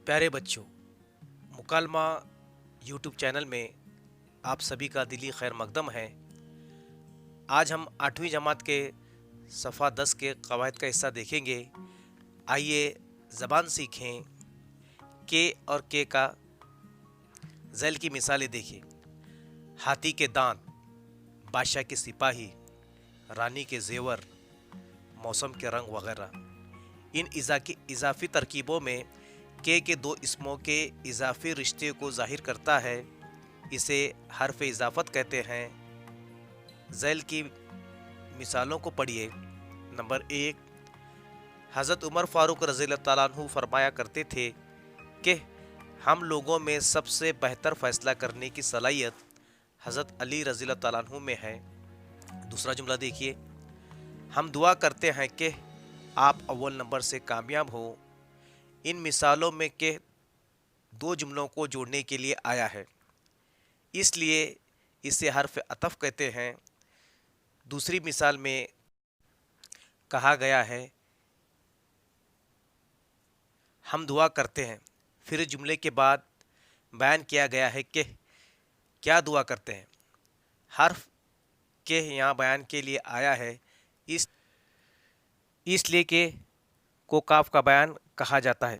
प्यारे बच्चों, मुकालमा YouTube channel में आप सभी का दिली खैर मकदम है। आज हम 8वीं जमात के सफ़ा 10 के कवायद का हिस्सा देखेंगे। आइए ज़बान सीखें। के और के का ज़ैल की मिसालें देखिए। हाथी के दांत, बादशाह के सिपाही, रानी के जेवर, मौसम के रंग वगैरह। इन इजाफी तरकीबों में के दो इसमों के इजाफी रिश्ते को ज़ाहिर करता है। इसे हर्फ इजाफत कहते हैं। ज़ैल की मिसालों को पढ़िए। नंबर 1, हज़रत उमर फ़ारूक रज़ियल्लाहु ताला अन्हु फरमाया करते थे कि हम लोगों में सबसे बेहतर फ़ैसला करने की सलाहियत हज़रत अली रज़ियल्लाहु ताला अन्हु में है। दूसरा जुमला देखिए, हम दुआ करते हैं कि आप अव्वल नंबर से कामयाब हो। इन मिसालों में के दो जुमलों को जोड़ने के लिए आया है, इसलिए इसे हर्फ अतफ कहते हैं। दूसरी मिसाल में कहा गया है हम दुआ करते हैं, फिर जुमले के बाद बयान किया गया है कि क्या दुआ करते हैं। हर्फ के यहाँ बयान के लिए आया है, इसलिए के को काफ का बयान कहा जाता है।